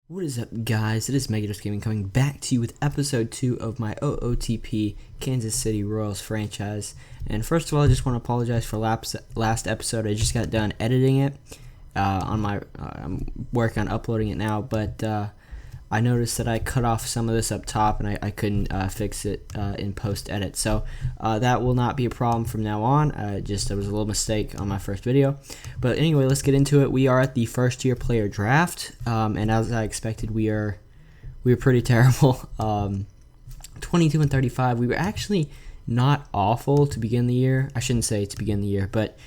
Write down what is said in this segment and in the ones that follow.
What is up, guys? It is MegaDoseGaming coming back to you with episode 2 of my OOTP Kansas City Royals franchise. And first of all, I just want to apologize for last episode. I just got done editing it. I'm working on uploading it now, but I noticed that I cut off some of this up top, and I couldn't fix it in post-edit. So that will not be a problem from now on. There was a little mistake on my first video. But anyway, let's get into it. We are at the first-year player draft, and as I expected, we were pretty terrible. 22 and 35. We were actually not awful to begin the year. I shouldn't say to begin the year, but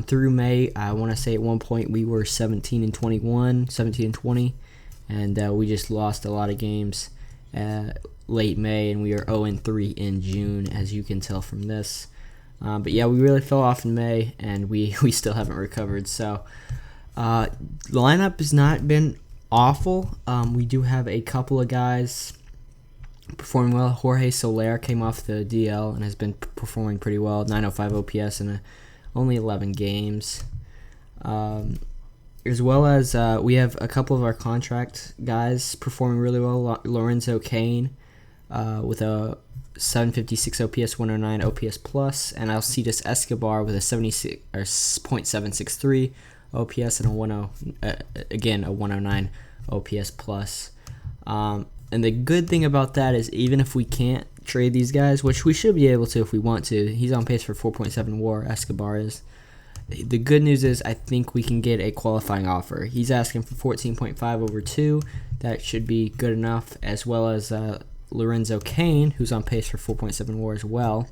through May, I want to say at one point we were 17 and 21, 17 and 20. And we just lost a lot of games late May, and we are 0-3 in June, as you can tell from this. But yeah, we really fell off in May, and we still haven't recovered. So the lineup has not been awful. We do have a couple of guys performing well. Jorge Soler came off the DL and has been performing pretty well. 905 OPS in only 11 games. As well as we have a couple of our contract guys performing really well. Lorenzo Cain with a 756 OPS, 109 OPS plus, and Alcides Escobar with a 76 or .763 OPS and a 109 OPS plus. And the good thing about that is even if we can't trade these guys, which we should be able to if we want to, he's on pace for 4.7 WAR. Escobar is. The good news is I think we can get a qualifying offer. He's asking for 14.5 over 2. That should be good enough, as well as Lorenzo Cain, who's on pace for 4.7 WAR as well.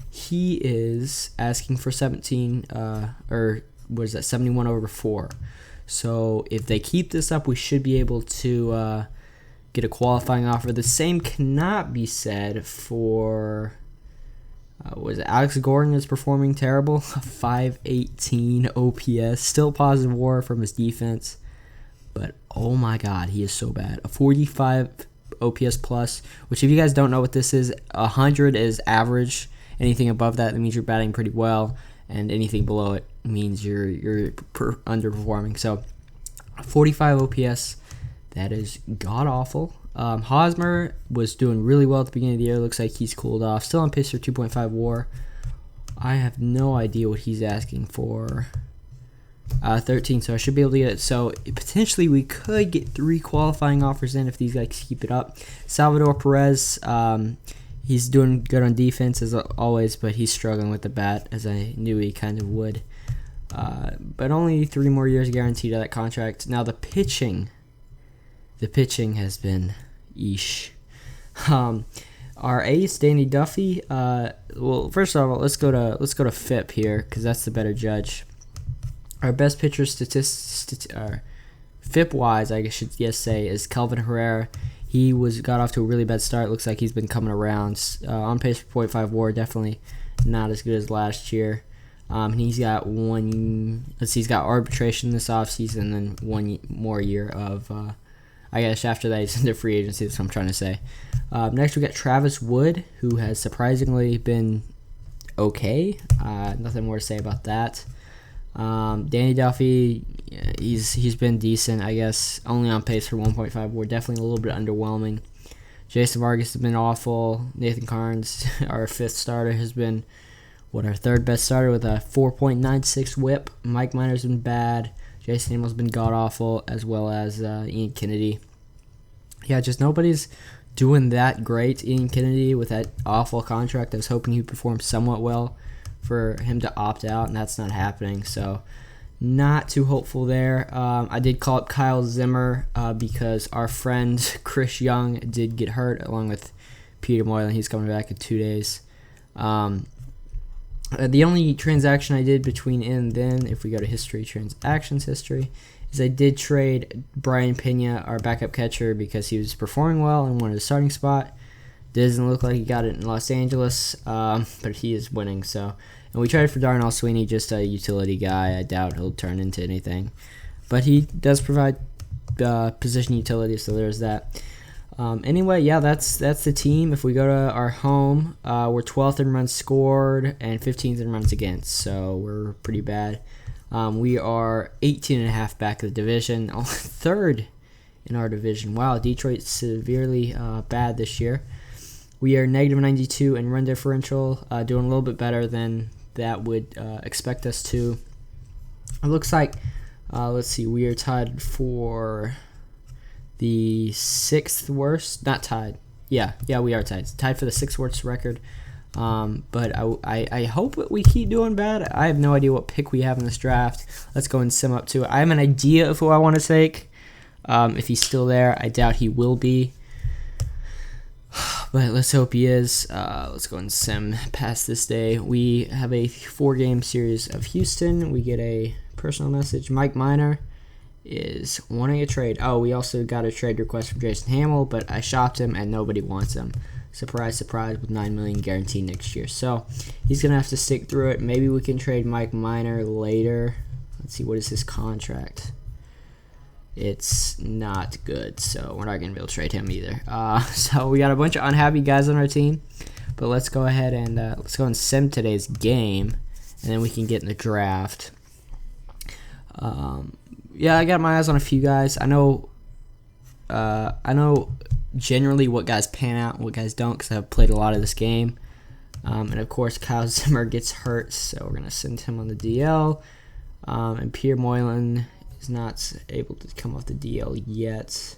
He is asking for 71 over 4. So if they keep this up, we should be able to get a qualifying offer. The same cannot be said for... Alex Gordon is performing terrible. 518 OPS, still positive WAR from his defense, but oh my god, he is so bad. A 45 OPS plus, which if you guys don't know what this is, 100 is average. Anything above that means you're batting pretty well, and anything below it means you're underperforming. So 45 OPS, that is god awful. Hosmer was doing really well at the beginning of the year. Looks like he's cooled off. Still on pace for 2.5 WAR. I have no idea what he's asking for. 13, so I should be able to get it. So potentially we could get 3 qualifying offers in if these guys keep it up. Salvador Perez, he's doing good on defense as always, but he's struggling with the bat, as I knew he kind of would. But only 3 more years guaranteed of that contract. Now the pitching has been eesh. Our ace, Danny Duffy. Well, first of all, let's go to FIP here because that's the better judge. Our best pitcher FIP wise, I should say, is Kelvin Herrera. He got off to a really bad start. Looks like he's been coming around. On pace for 0.5 WAR, definitely not as good as last year. He's got he's got arbitration this offseason and then 1 more year of. I guess after that he's into free agency. That's what I'm trying to say. Next we got Travis Wood, who has surprisingly been okay. Nothing more to say about that. Danny Duffy, he's been decent, I guess. Only on pace for 1.5 WAR. Definitely a little bit underwhelming. Jason Vargas has been awful. Nathan Carnes, our 5th starter, has been our 3rd best starter with a 4.96 WHIP. Mike Minor's been bad. Jason Hamill's been god-awful, as well as Ian Kennedy. Yeah, just nobody's doing that great. Ian Kennedy with that awful contract. I was hoping he'd perform somewhat well for him to opt out, and that's not happening. So not too hopeful there. I did call up Kyle Zimmer because our friend Chris Young did get hurt, along with Peter Moylan. He's coming back in 2 days. The only transaction I did between and then, if we go to history, transactions history, is I did trade Brian Pena, our backup catcher, because he was performing well and wanted a starting spot. Doesn't look like he got it in Los Angeles, but he is winning. So, and we traded for Darryl Sweeney, just a utility guy. I doubt he'll turn into anything, but he does provide position utility, so there's that. Anyway, yeah, that's the team. If we go to our home, we're 12th in runs scored and 15th in runs against, so we're pretty bad. We are 18.5 back of the division, third in our division. Wow, Detroit's severely bad this year. We are negative 92 in run differential, doing a little bit better than that would expect us to. It looks like, let's see, we are tied for the 6th worst, not tied. Yeah, we are tied. Tied for the 6th worst record. But I hope that we keep doing bad. I have no idea what pick we have in this draft. Let's go and sim up to it. I have an idea of who I want to take. If he's still there, I doubt he will be. But let's hope he is. Let's go and sim past this day. We have a 4-game series of Houston. We get a personal message. Mike Minor is wanting a trade. Oh, we also got a trade request from Jason Hamill, but I shopped him and nobody wants him. Surprise, surprise, with $9 million guaranteed next year. So he's going to have to stick through it. Maybe we can trade Mike Minor later. Let's see, what is his contract? It's not good, so we're not going to be able to trade him either. So we got a bunch of unhappy guys on our team. But let's go ahead and let's go and sim today's game, and then we can get in the draft. Yeah, I got my eyes on a few guys. I know generally what guys pan out and what guys don't, because I've played a lot of this game. And of course, Kyle Zimmer gets hurt, so we're going to send him on the DL. And Pierre Moylan is not able to come off the DL yet.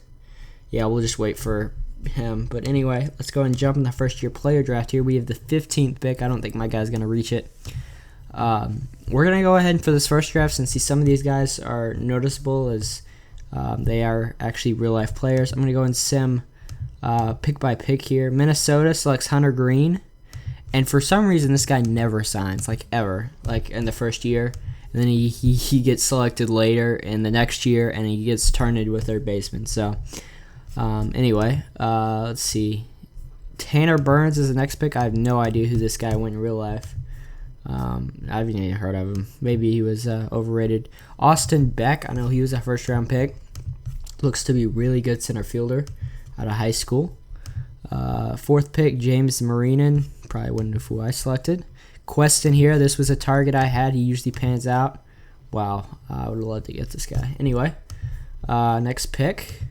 Yeah, we'll just wait for him. But anyway, let's go and jump in the first-year player draft here. We have the 15th pick. I don't think my guy's going to reach it. We're going to go ahead for this first draft, since some of these guys are noticeable as they are actually real-life players. I'm going to go and sim pick by pick here. Minnesota selects Hunter Green, and for some reason this guy never signs, like ever, like in the first year, and then he gets selected later in the next year, and he gets turned into a third baseman. So anyway, let's see. Tanner Burns is the next pick. I have no idea who this guy went in real life. I haven't even heard of him. Maybe he was overrated. Austin Beck, I know he was a first-round pick. Looks to be really good center fielder out of high school. 4th pick, James Marinin. Probably wouldn't have who I selected. Queston here. This was a target I had. He usually pans out. Wow. I would have loved to get this guy. Anyway, next pick,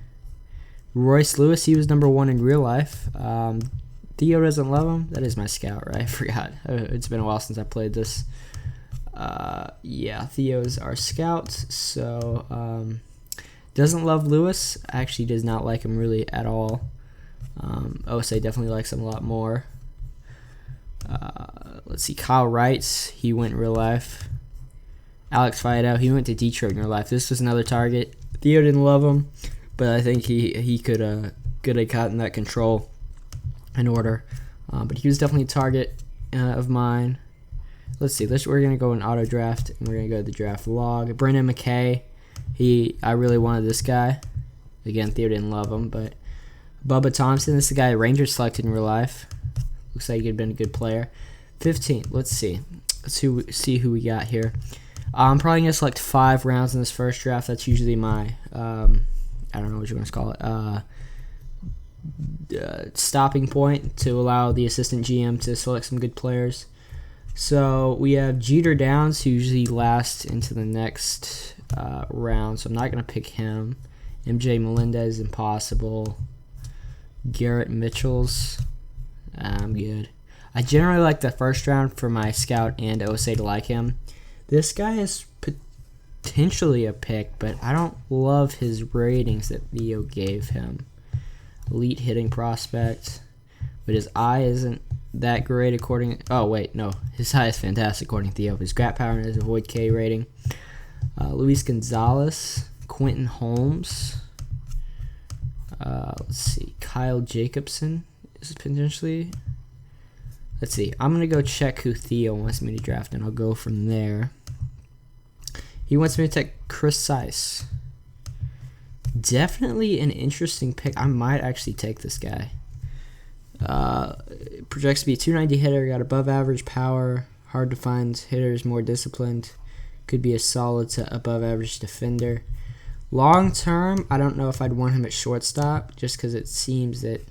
Royce Lewis. He was number 1 in real life. Theo doesn't love him. That is my scout, right? I forgot. It's been a while since I played this. Yeah, Theo's our scout. So, doesn't love Lewis. Actually does not like him really at all. OSA definitely likes him a lot more. Let's see. Kyle Wrights. He went in real life. Alex Fido. He went to Detroit in real life. This was another target. Theo didn't love him, but I think he could have gotten that control in order. But he was definitely a target of mine. Let's see. We're going to go in auto draft, and we're going to go to the draft log. Brendan Mckay. I really wanted this guy. Again, Theo didn't love him, but Bubba Thompson. This is the guy Rangers selected in real life. Looks like he had been a good player. 15th. Let's see. Let's see who we got here. I'm probably going to select 5 rounds in this first draft. That's usually my, I don't know what you want to call it, stopping point to allow the assistant GM to select some good players. So we have Jeter Downs, who usually lasts into the next round, so I'm not going to pick him. MJ Melendez, impossible. Garrett Mitchell's, I'm good. I generally like the first round for my scout and OSA to like him. This guy is potentially a pick, but I don't love his ratings that Theo gave him. Elite hitting prospect, but his eye isn't that great according. Oh wait, no, his eye is fantastic according to Theo. His grab power is a void K rating. Luis Gonzalez, Quentin Holmes. Let's see, Kyle Jacobson is potentially. Let's see. I'm gonna go check who Theo wants me to draft, and I'll go from there. He wants me to take Chris Seiss. Definitely an interesting pick. I might actually take this guy. Projects to be a 290 hitter, got above average power, hard to find hitters, more disciplined. Could be a solid to above average defender. Long term, I don't know if I'd want him at shortstop, just because it seems that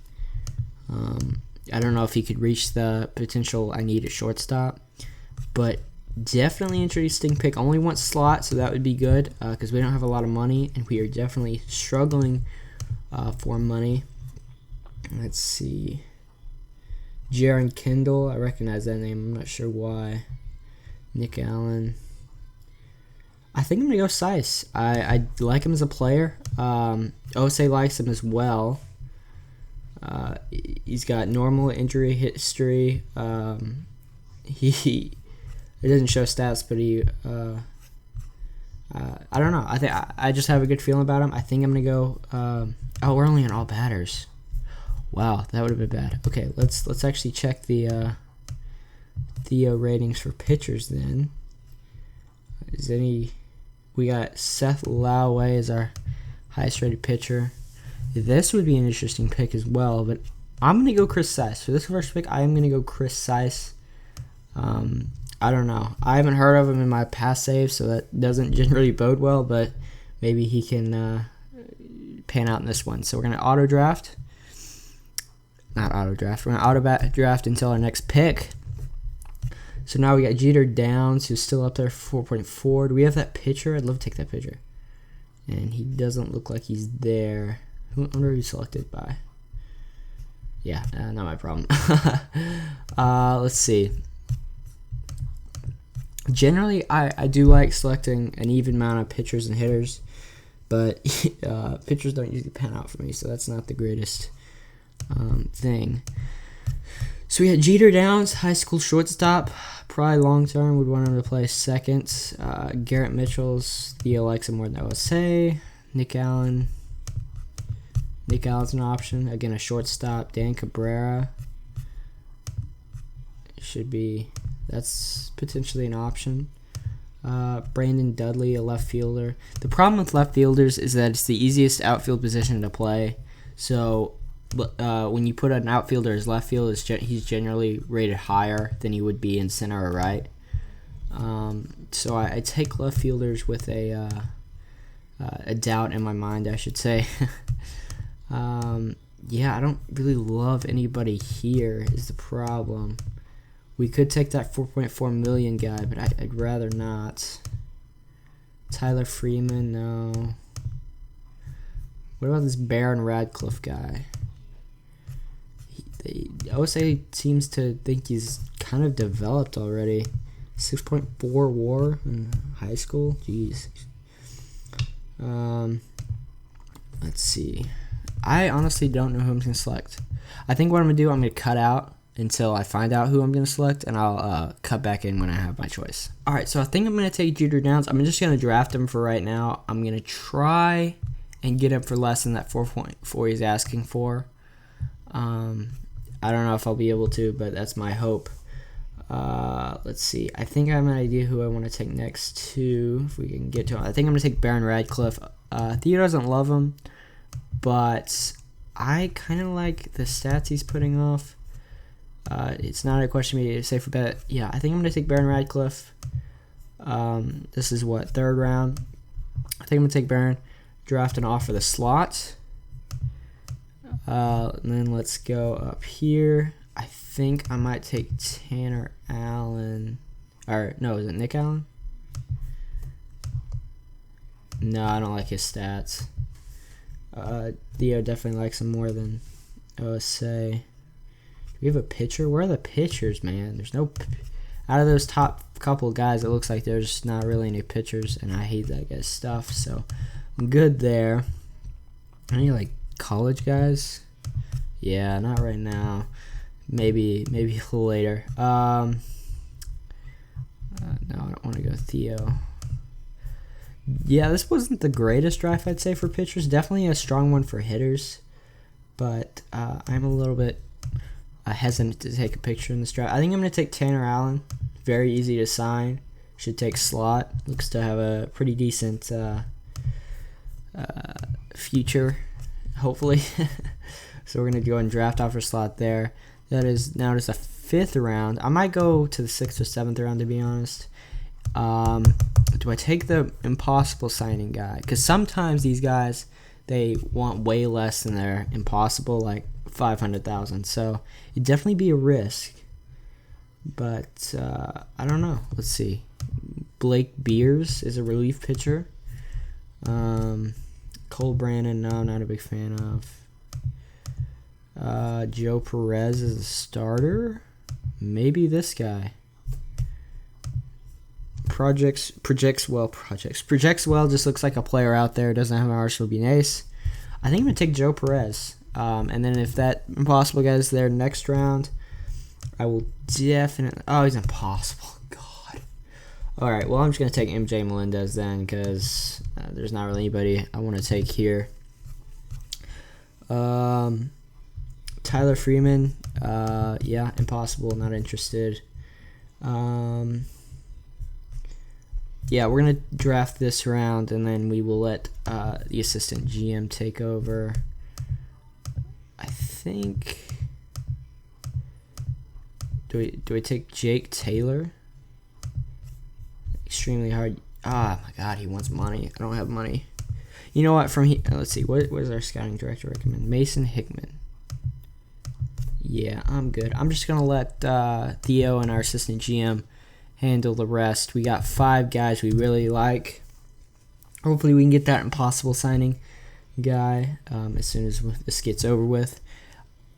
I don't know if he could reach the potential I need at shortstop. But definitely interesting pick. Only one slot, so that would be good, because we don't have a lot of money, and we are definitely struggling for money. Let's see. Jaron Kendall. I recognize that name. I'm not sure why. Nick Allen. I think I'm going to go Sice. I like him as a player. Osei likes him as well. He's got normal injury history. It doesn't show stats, but I don't know. I just have a good feeling about him. I think I'm going to go... we're only on all batters. Wow, that would have been bad. Okay, let's actually check the ratings for pitchers then. We got Seth Lowey as our highest rated pitcher. This would be an interesting pick as well, but I'm going to go Chris Seiss. For this first pick, I am going to go Chris Seiss. I don't know. I haven't heard of him in my past saves, so that doesn't generally bode well, but maybe he can pan out in this one. So we're going to auto draft. Not auto draft. We're going to auto draft until our next pick. So now we got Jeter Downs, who's still up there for 4.4. Do we have that pitcher? I'd love to take that pitcher. And he doesn't look like he's there. I wonder who he's selected by. Yeah, not my problem. Let's see. Generally, I do like selecting an even amount of pitchers and hitters, but pitchers don't usually pan out for me, so that's not the greatest thing. So we had Jeter Downs, high school shortstop. Probably long term would want him to play second. Garrett Mitchell's Theo likes him more than I would say. Nick Allen. Nick Allen's an option. Again, a shortstop. Dan Cabrera. That's potentially an option. Brandon Dudley, a left fielder. The problem with left fielders is that it's the easiest outfield position to play. So when you put an outfielder as left field, he's generally rated higher than he would be in center or right. So I take left fielders with a doubt in my mind, I should say. Yeah, I don't really love anybody here is the problem. We could take that 4.4 million guy, but I'd rather not. Tyler Freeman, no. What about this Baron Radcliffe guy? Osei seems to think he's kind of developed already. 6.4 WAR in high school. Jeez. Let's see. I honestly don't know who I'm going to select. I think what I'm going to do, I'm going to cut out until I find out who I'm going to select, and I'll cut back in when I have my choice. All right, so I think I'm going to take Jeter Downs. I'm just going to draft him for right now. I'm going to try and get him for less than that 4.4 he's asking for. I don't know if I'll be able to, but that's my hope. Let's see. I think I have an idea who I want to take next to, if we can get to him. I think I'm going to take Baron Radcliffe. Theo doesn't love him, but I kind of like the stats he's putting off. It's not a question for me to say for bet. Yeah, I think I'm going to take Baron Radcliffe. This is what, third round? I think I'm going to take Baron, draft and offer the slot. And then let's go up here. I think I might take Tanner Allen. Or, no, is it Nick Allen? No, I don't like his stats. Theo definitely likes him more than OSA. Do we have a pitcher? Where are the pitchers, man? There's no... Out of those top couple of guys, it looks like there's not really any pitchers, and I hate that guy's stuff, so I'm good there. Any, like, college guys? Yeah, not right now. Maybe a little later. No, I don't want to go Theo. Yeah, this wasn't the greatest draft, I'd say, for pitchers. Definitely a strong one for hitters, but I'm a little bit hesitant to take a picture in this draft. I think I'm going to take Tanner Allen. Very easy to sign. Should take slot. Looks to have a pretty decent future, hopefully. So we're going to go and draft off our slot there. That is now just a 5th round. I might go to the 6th or 7th round, to be honest. Do I take the impossible signing guy? Because sometimes these guys, they want way less than their impossible, like 500,000. So it'd definitely be a risk. But I don't know. Let's see. Blake Beers is a relief pitcher. Cole Brannon, no, not a big fan of. Joe Perez is a starter. Maybe this guy. Projects well just looks like a player out there. Doesn't have an Arsenal be nice. I think I'm going to take Joe Perez. And then if that impossible guy is there next round, I will definitely... Oh, he's impossible. God. All right, well, I'm just going to take MJ Melendez then because there's not really anybody I want to take here. Tyler Freeman, yeah, impossible, not interested. Yeah, we're going to draft this round, and then we will let the assistant GM take over. I think... Do we take Jake Taylor? Extremely hard. Ah, my God, he wants money. I don't have money. You know what? From here, let's see. What does our scouting director recommend? Mason Hickman. Yeah, I'm good. I'm just going to let Theo and our assistant GM handle the rest. We got 5 guys we really like. Hopefully we can get that impossible signing guy as soon as this gets over with.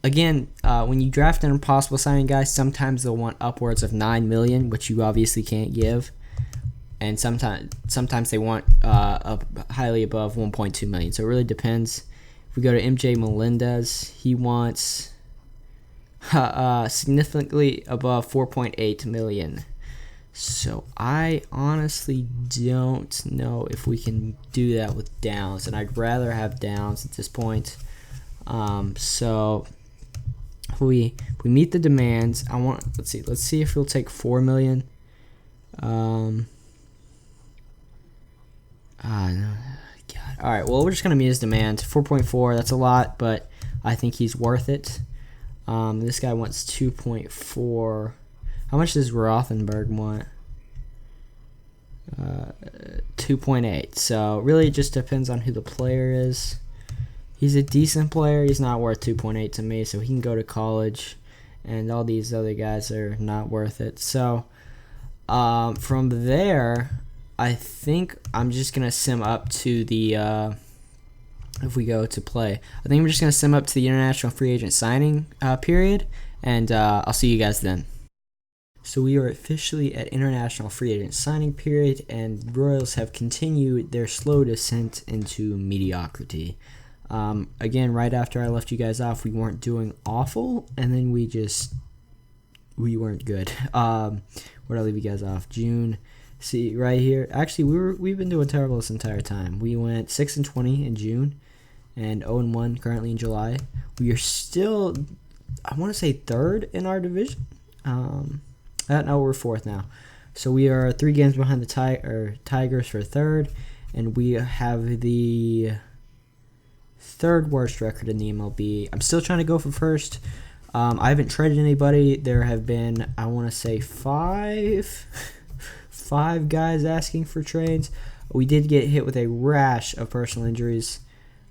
Again, when you draft an impossible signing guy, sometimes they'll want upwards of $9 million, which you obviously can't give. And sometimes they want highly above $1.2 million. So it really depends. If we go to MJ Melendez, he wants significantly above $4.8 million. So I honestly don't know if we can do that with Downs, and I'd rather have Downs at this point. So if we meet the demands, let's see if he'll take $4 million. No, God. All right, well, we're just gonna meet his demand. 4.4, that's a lot, but I think he's worth it. This guy wants 2.4. How much does Rothenberg want? 2.8. So really it just depends on who the player is. He's a decent player. He's not worth 2.8 to me, so he can go to college. And all these other guys are not worth it. So from there, I think I'm just going to sim up to the... if we go to play, I think I'm just going to sim up to the international free agent signing period, and I'll see you guys then. So we are officially at international free agent signing period, and Royals have continued their slow descent into mediocrity. Again, right after I left you guys off, we weren't doing awful, and then we weren't good. Where did I leave you guys off? June. See right here. Actually, we've been doing terrible this entire time. We went 6-20 in June, and 0-1 currently in July. We are still, I want to say, 3rd in our division. No, we're 4th now. So we are 3 games behind the Tigers for 3rd, and we have the 3rd worst record in the MLB. I'm still trying to go for 1st. I haven't traded anybody. There have been, I want to say, 5 guys asking for trades. We did get hit with a rash of personal injuries.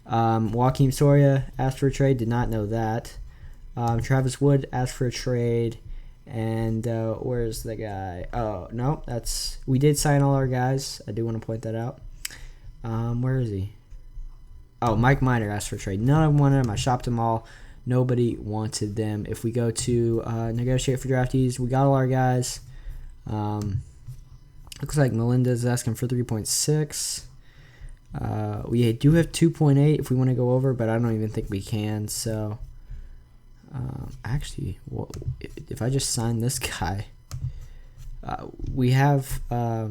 Joaquin Soria asked for a trade. Did not know that. Travis Wood asked for a trade. And where's the guy? Oh, no, we did sign all our guys. I do want to point that out. Where is he? Oh, Mike Minor asked for a trade. None of them wanted him. I shopped them all. Nobody wanted them. If we go to negotiate for draftees, we got all our guys. Looks like Melendez is asking for 3.6. We do have 2.8 if we want to go over, but I don't even think we can. So, actually, if I just sign this guy, we have... no,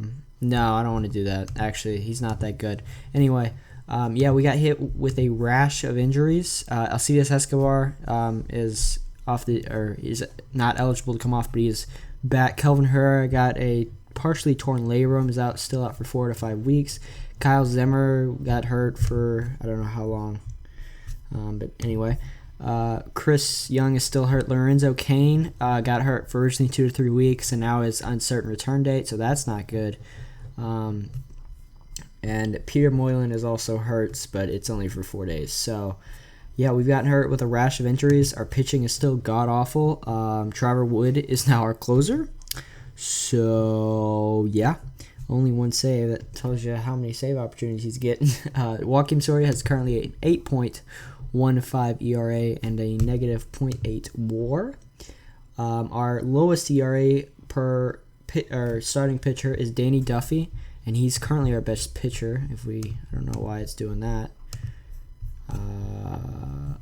I don't want to do that. Actually, he's not that good. Anyway, yeah, we got hit with a rash of injuries. Alcides Escobar is not eligible to come off, but he's back. Kelvin Herrera got a partially torn labrum, still out for 4 to 5 weeks. Kyle Zimmer got hurt for I don't know how long, but anyway, Chris Young is still hurt. Lorenzo Cain got hurt for originally 2 to 3 weeks, and now is uncertain return date, so that's not good. And Peter Moylan is also hurt, but it's only for 4 days. So, yeah, we've gotten hurt with a rash of injuries. Our pitching is still god-awful. Trevor Wood is now our closer. So, yeah, Only one save. That tells you how many save opportunities he's getting. Joakim Soria has currently an 8.15 ERA and a negative .8 WAR. Our lowest ERA per starting pitcher is Danny Duffy, and he's currently our best pitcher. I don't know why it's doing that.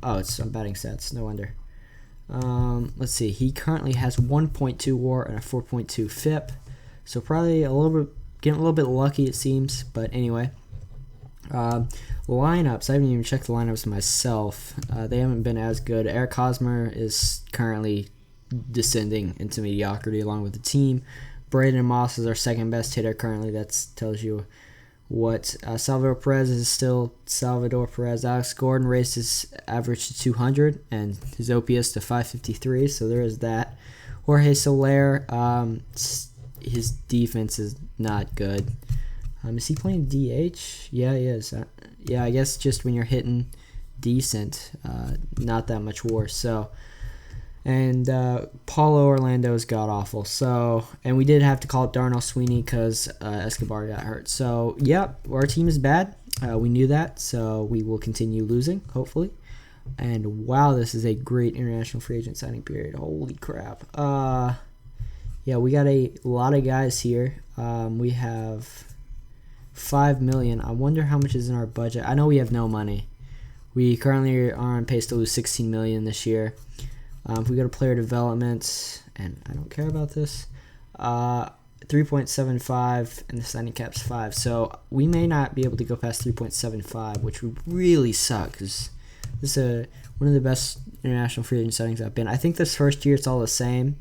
It's on batting stats. No wonder. Let's see. He currently has 1.2 WAR and a 4.2 FIP. So probably getting a little bit lucky, it seems. But anyway, lineups. I haven't even checked the lineups myself. They haven't been as good. Eric Hosmer is currently descending into mediocrity along with the team. Braden Moss is our second best hitter currently. That tells you what. Salvador Perez is still Salvador Perez. Alex Gordon raised his average to 200 and his OPS to 553, so there is that. Jorge Soler, his defense is not good. Is he playing DH? Yeah, he is. I guess just when you're hitting decent, not that much worse. So, and Paulo Orlando is god awful. So, and we did have to call it Darnell Sweeney because Escobar got hurt. So, yep, our team is bad. We knew that, so we will continue losing, hopefully. And wow, this is a great international free agent signing period. Holy crap. Yeah, we got a lot of guys here. We have $5 million. I wonder how much is in our budget. I know we have no money. We currently are on pace to lose $16 million this year. If we go to player development, and I don't care about this, 3.75, and the signing cap's 5. So we may not be able to go past 3.75, which would really suck because this is one of the best international free agent signings I've been. I think this first year it's all the same.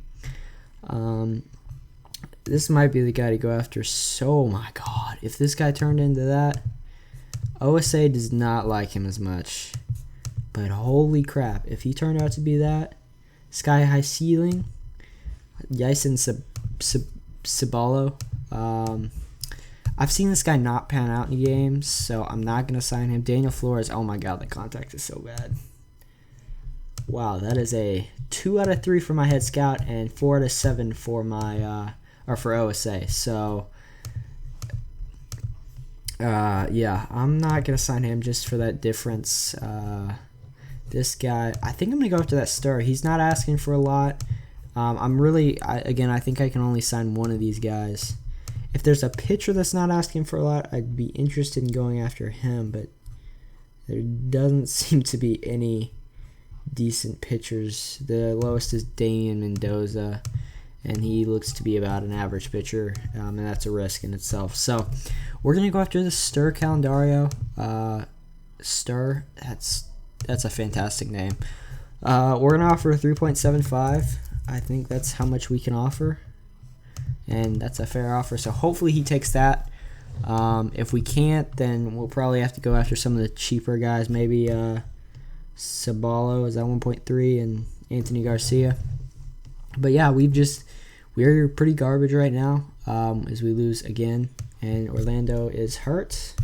This might be the guy to go after. So, my God, if this guy turned into that, OSA does not like him as much. But holy crap, if he turned out to be that, sky high ceiling, Yasin Cibalo. I've seen this guy not pan out in games, so I'm not going to sign him. Daniel Flores, oh my God, the contact is so bad. Wow, that is a 2 out of 3 for my head scout and 4 out of 7 for my for OSA. So yeah, I'm not gonna sign him just for that difference. This guy, I think I'm gonna go after that Stir. He's not asking for a lot. I think I can only sign one of these guys. If there's a pitcher that's not asking for a lot, I'd be interested in going after him, but there doesn't seem to be any decent pitchers. The lowest is Damian Mendoza, and he looks to be about an average pitcher, and that's a risk in itself. So we're going to go after the Stir Calendario. Stir, that's a fantastic name. We're going to offer 3.75. I think that's how much we can offer, and that's a fair offer. So hopefully he takes that. If we can't, then we'll probably have to go after some of the cheaper guys. Maybe Sabalo is at 1.3 and Anthony Garcia. But yeah, we're pretty garbage right now as we lose again. And Orlando is hurt.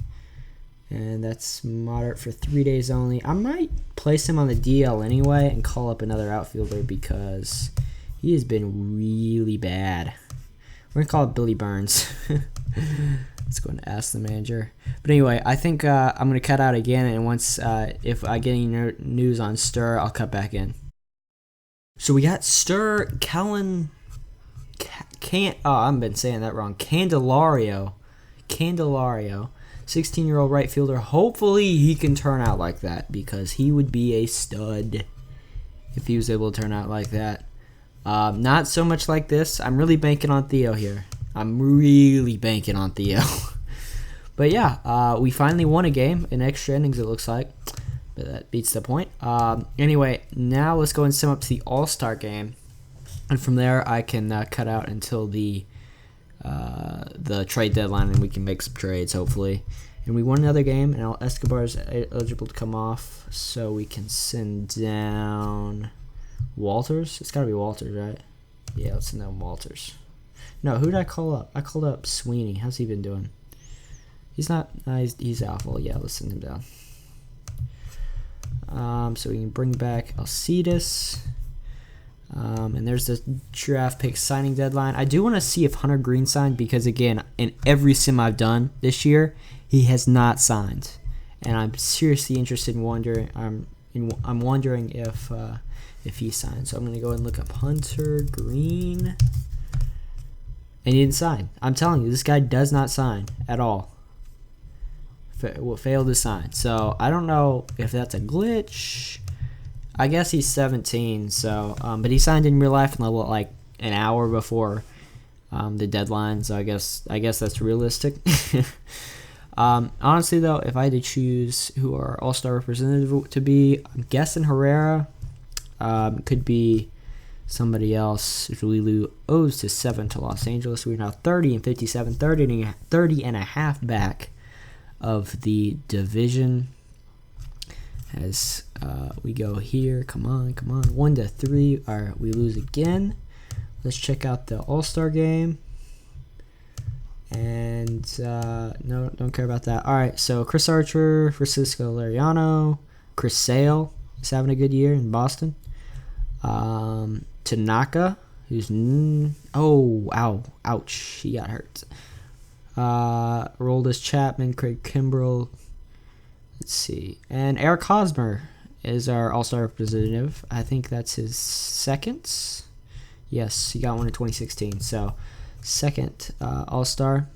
And that's moderate for 3 days only. I might place him on the DL anyway and call up another outfielder because he has been really bad. We're going to call it Billy Burns. Let's go and ask the manager. But anyway, I think I'm going to cut out again, and once if I get any news on Stir, I'll cut back in. So we got Stir Candelario, 16-year-old right fielder. Hopefully he can turn out like that because he would be a stud if he was able to turn out like that. Not so much like this. I'm really banking on Theo here. But yeah, we finally won a game in extra innings, it looks like. But that beats the point. Anyway, now let's go and sum up to the All-Star game. And from there, I can cut out until the trade deadline, and we can make some trades, hopefully. And we won another game, and Escobar is eligible to come off, so we can send down Walters. It's got to be Walters, right? Yeah, let's send down Walters. No, who did I call up? I called up Sweeney. How's he been doing? He's not. He's awful. Yeah, let's send him down. So we can bring back Alcides. And there's the draft pick signing deadline. I do want to see if Hunter Green signed because, again, in every sim I've done this year, he has not signed. And I'm seriously interested in wondering. I'm wondering if he signed. So I'm going to go ahead and look up Hunter Green. And he didn't sign. I'm telling you, this guy does not sign at all. Failed to sign. So I don't know if that's a glitch. I guess he's 17, so but he signed in real life in like an hour before the deadline. So I guess that's realistic. Honestly, though, if I had to choose who our All-Star representative to be, I'm guessing Herrera. Could be somebody else. Julilu owes to 7 to Los Angeles. We're now 30 and 57, 30 and a half back of the division. As we go here, come on, 1 to 3. All right, we lose again. Let's check out the All-Star game. And no, don't care about that. All right, so Chris Archer, Francisco Liriano, Chris Sale is having a good year in Boston. Tanaka, who's ouch, he got hurt. Roldis Chapman, Craig Kimbrell. Let's see. And Eric Hosmer is our All-Star representative. I think that's his second. Yes, he got one in 2016. So, second All-Star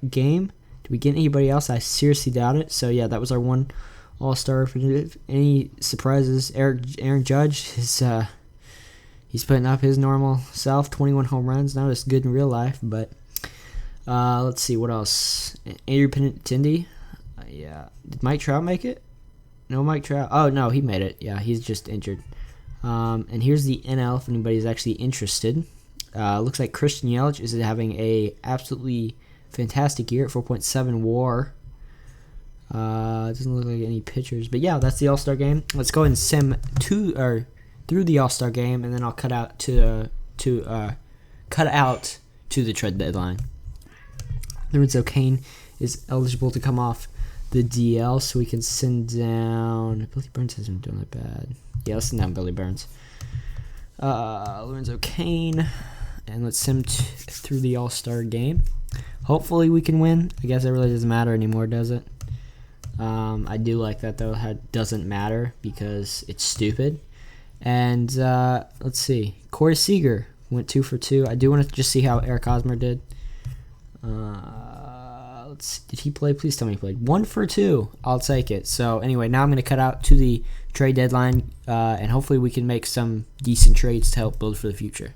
game. Did we get anybody else? I seriously doubt it. So, yeah, that was our one All-Star representative. Any surprises? Aaron Judge is he's putting up his normal self. 21 home runs. Not as good in real life, but let's see what else. Andrew Benintendi. Yeah. Did Mike Trout make it? No, Mike Trout. Oh, no, he made it. Yeah, he's just injured. And here's the NL if anybody's actually interested. Looks like Christian Yelich is having a absolutely fantastic year at 4.7 WAR. Doesn't look like any pitchers. But, yeah, that's the All-Star game. Let's go ahead and sim through the All-Star game, and then I'll cut out to the trade deadline. Lorenzo Cain is eligible to come off the DL, so we can send down. Billy Burns hasn't been doing that bad. Yeah, let's send down Billy Burns. Lorenzo Cain, and let's sim through the All-Star game. Hopefully we can win. I guess it really doesn't matter anymore, does it? I do like that, though. It doesn't matter because it's stupid. And let's see. Corey Seager went 2 for 2. I do want to just see how Eric Hosmer did. Did he play? Please tell me he played. 1 for 2. I'll take it. So anyway, now I'm going to cut out to the trade deadline, and hopefully we can make some decent trades to help build for the future.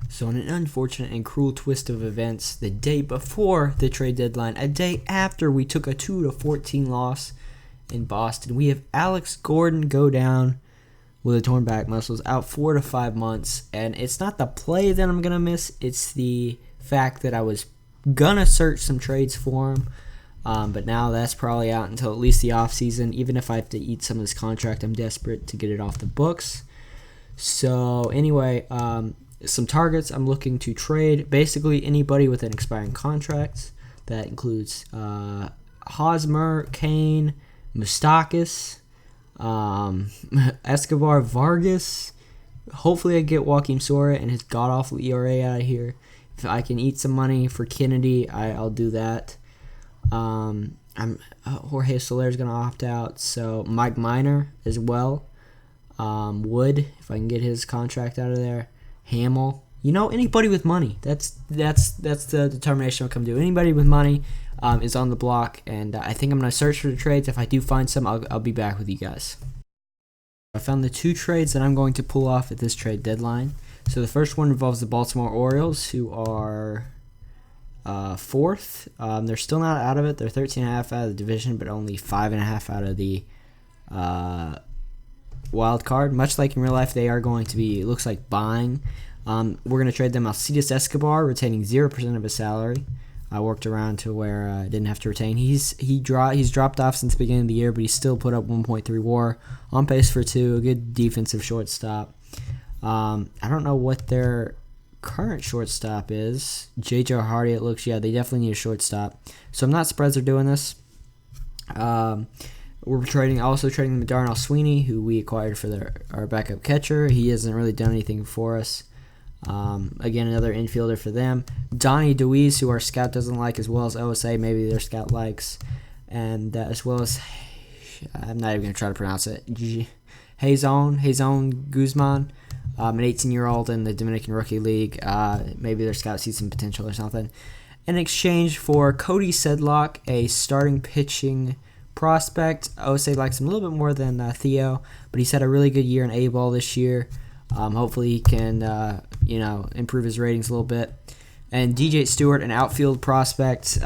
So in an unfortunate and cruel twist of events, the day before the trade deadline, a day after we took a 2-14 loss in Boston, we have Alex Gordon go down with a torn back muscles, out 4 to 5 months. And it's not the play that I'm going to miss, it's the fact that I was going to search some trades for him. But now that's probably out until at least the offseason. Even if I have to eat some of this contract, I'm desperate to get it off the books. So anyway, some targets I'm looking to trade. Basically anybody with an expiring contract. That includes Hosmer, Kane, Moustakas, Escobar, Vargas. Hopefully I get Joakim Soria and his god-awful ERA out of here. If I can eat some money for Kennedy, I'll do that. Jorge Soler's going to opt out, so Mike Minor as well. Wood, if I can get his contract out of there. Hamill. Anybody with money. That's the determination I'll come to. Anybody with money is on the block, and I think I'm going to search for the trades. If I do find some, I'll be back with you guys. I found the 2 trades that I'm going to pull off at this trade deadline. So the first one involves the Baltimore Orioles, who are 4th. They're still not out of it. They're 13.5 out of the division, but only 5.5 out of the wild card. Much like in real life, they are going to be, it looks like, buying. We're going to trade them Alcides Escobar, retaining 0% of his salary. I worked around to where I didn't have to retain. He's dropped off since the beginning of the year, but he's still put up 1.3 WAR, on pace for 2, a good defensive shortstop. I don't know what their current shortstop is. J.J. Hardy, it looks, yeah, they definitely need a shortstop. So I'm not surprised they're doing this. We're also trading Darryl Sweeney, who we acquired for our backup catcher. He hasn't really done anything for us. Again, another infielder for them. Donnie DeWeese, who our scout doesn't like, as well as OSA, maybe their scout likes. And as well as, I'm not even going to try to pronounce it, Hazon Guzman, an 18-year-old in the Dominican Rookie League. Maybe their scout sees some potential or something. In exchange for Cody Sedlock, a starting pitching prospect. OSA likes him a little bit more than Theo, but he's had a really good year in A-ball this year. Hopefully he can, improve his ratings a little bit. And DJ Stewart, an outfield prospect,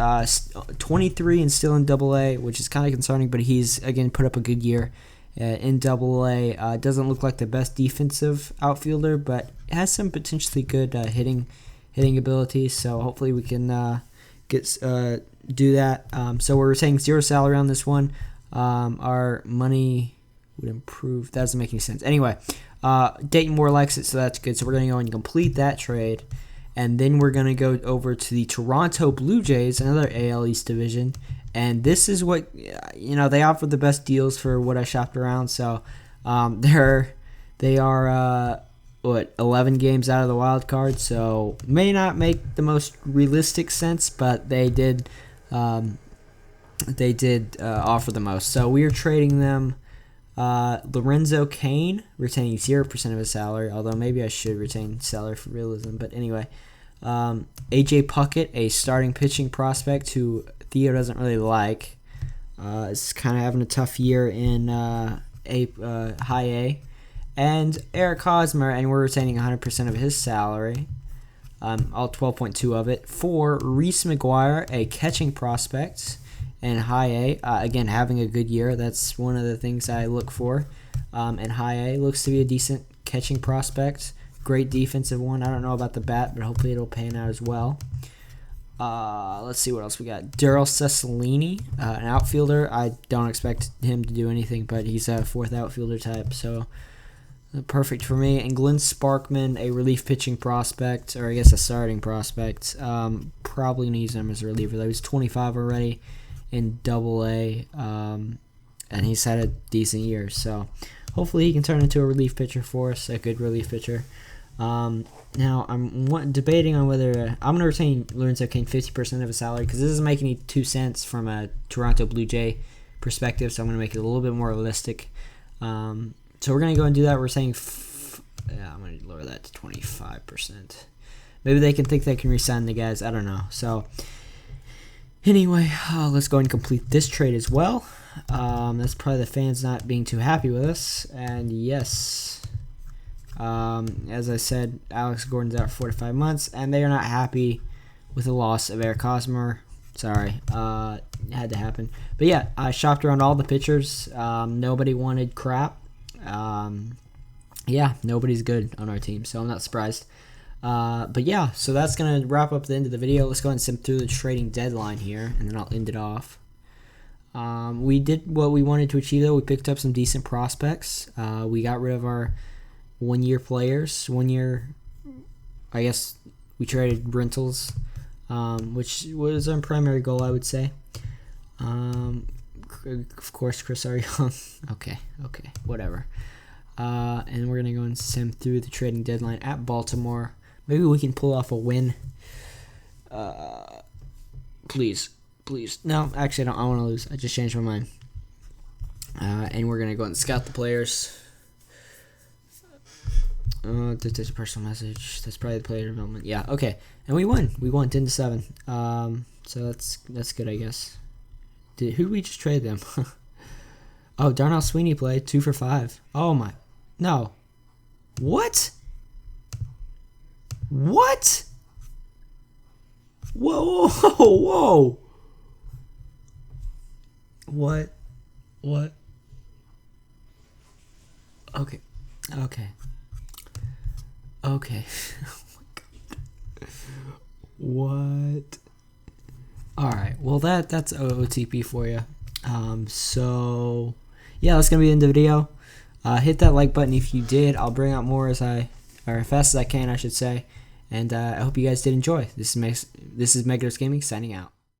23 and still in AA, which is kind of concerning, but he's, again, put up a good year in AA. Doesn't look like the best defensive outfielder, but has some potentially good hitting abilities, so hopefully we can do that. So we're saying 0 salary on this one. Our money would improve. That doesn't make any sense. Anyway, Dayton Moore likes it, so that's good. So we're going to go and complete that trade. And then we're going to go over to the Toronto Blue Jays, another AL East division. And this is what, they offer the best deals for what I shopped around. So they are 11 games out of the wild card. So may not make the most realistic sense, but they did offer the most. So we are trading them Lorenzo Cain, retaining 0% of his salary, although maybe I should retain salary for realism. But anyway, AJ Puckett, a starting pitching prospect who Theo doesn't really like, is kind of having a tough year in high A. And Eric Hosmer, and we're retaining 100% of his salary, all 12.2 of it, for Reese McGuire, a catching prospect in high A. Again, having a good year. That's one of the things I look for. In high A, looks to be a decent catching prospect. Great defensive one. I don't know about the bat, but hopefully it'll pan out as well. Let's see what else we got. Darryl Cicilline, an outfielder. I don't expect him to do anything, but he's a fourth outfielder type, so perfect for me. And Glenn Sparkman, a relief pitching prospect, or I guess a starting prospect. Probably going to use him as a reliever, though. He's 25 already in AA, and he's had a decent year. So hopefully he can turn into a relief pitcher for us, a good relief pitcher. Now I'm debating on whether I'm going to retain Lorenzo Cain 50% of his salary, because this doesn't make any 2 cents from a Toronto Blue Jay perspective, so I'm going to make it a little bit more realistic. So we're going to go and do that. We're saying, I'm going to lower that to 25%. Maybe they can think they can re-sign the guys. I don't know. So anyway, let's go and complete this trade as well. That's probably the fans not being too happy with us. And yes, as I said, Alex Gordon's out for 4 to 5 months, and they are not happy with the loss of Eric Hosmer. Sorry, it had to happen. But yeah, I shopped around all the pitchers. Nobody wanted crap. Yeah, nobody's good on our team, so I'm not surprised. But yeah, so that's going to wrap up the end of the video. Let's go ahead and sim through the trading deadline here, and then I'll end it off. We did what we wanted to achieve, though. We picked up some decent prospects. We got rid of our one-year players. 1 year, I guess we traded rentals, which was our primary goal, I would say. Of course, Chris Aryoung. Okay, whatever. And we're going to go and sim through the trading deadline at Baltimore. Maybe we can pull off a win. Please. No, actually, I want to lose. I just changed my mind. And we're going to go and scout the players. There's a personal message. That's probably the player development. Yeah, okay. And we won. We won 10-7. So that's good, I guess. Who did we just trade them? Oh, Darnell Sweeney played 2 for 5. Oh my, no. What? What? Whoa. What? Okay. Oh my God. What? Alright, well that's OOTP for you. So yeah, that's gonna be the end of the video. Hit that like button if you did. I'll bring out more as fast as I can, I should say. And I hope you guys did enjoy. This is MegaDoseGaming signing out.